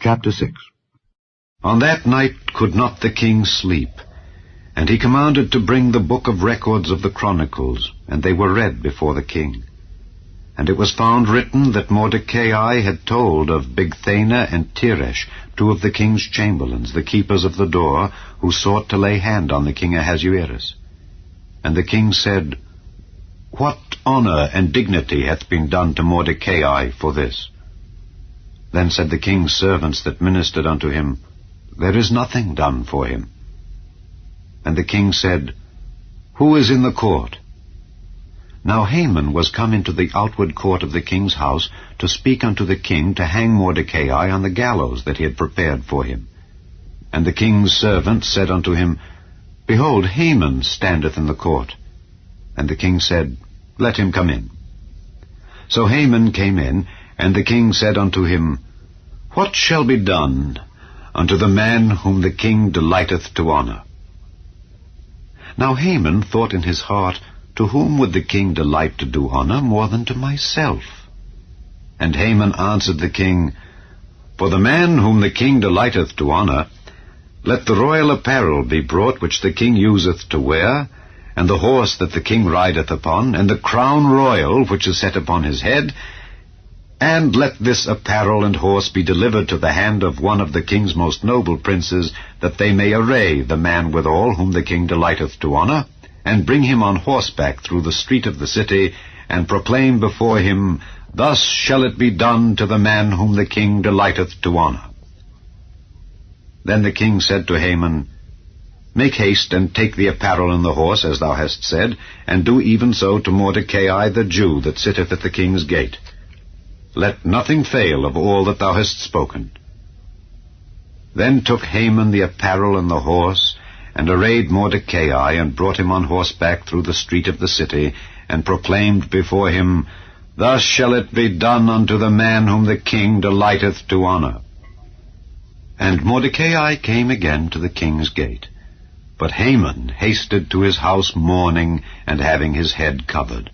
Chapter 6. On that night could not the king sleep, and he commanded to bring the book of records of the Chronicles, and they were read before the king. And it was found written that Mordecai had told of Bigthana and Teresh, two of the king's chamberlains, the keepers of the door, who sought to lay hand on the king Ahasuerus. And the king said, What honor and dignity hath been done to Mordecai for this? Then said the king's servants that ministered unto him, There is nothing done for him. And the king said, Who is in the court? Now Haman was come into the outward court of the king's house to speak unto the king to hang Mordecai on the gallows that he had prepared for him. And the king's servant said unto him, Behold, Haman standeth in the court. And the king said, Let him come in. So Haman came in, and the king said unto him, What shall be done unto the man whom the king delighteth to honor? Now Haman thought in his heart, To whom would the king delight to do honor more than to myself? And Haman answered the king, For the man whom the king delighteth to honor, let the royal apparel be brought which the king useth to wear, and the horse that the king rideth upon, and the crown royal which is set upon his head, and let this apparel and horse be delivered to the hand of one of the king's most noble princes, that they may array the man withal whom the king delighteth to honor, and bring him on horseback through the street of the city, and proclaim before him, Thus shall it be done to the man whom the king delighteth to honor. Then the king said to Haman, Make haste, and take the apparel and the horse, as thou hast said, and do even so to Mordecai the Jew that sitteth at the king's gate. Let nothing fail of all that thou hast spoken. Then took Haman the apparel and the horse, and arrayed Mordecai, and brought him on horseback through the street of the city, and proclaimed before him, Thus shall it be done unto the man whom the king delighteth to honor. And Mordecai came again to the king's gate. But Haman hasted to his house mourning, and having his head covered.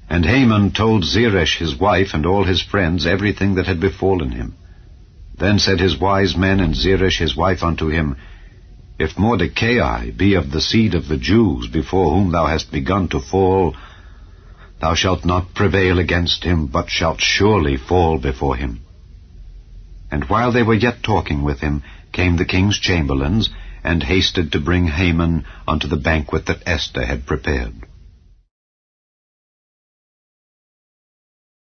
And Haman told Zeresh his wife and all his friends everything that had befallen him. Then said his wise men and Zeresh his wife unto him, If Mordecai be of the seed of the Jews before whom thou hast begun to fall, thou shalt not prevail against him, but shalt surely fall before him. And while they were yet talking with him, came the king's chamberlains, and hasted to bring Haman unto the banquet that Esther had prepared.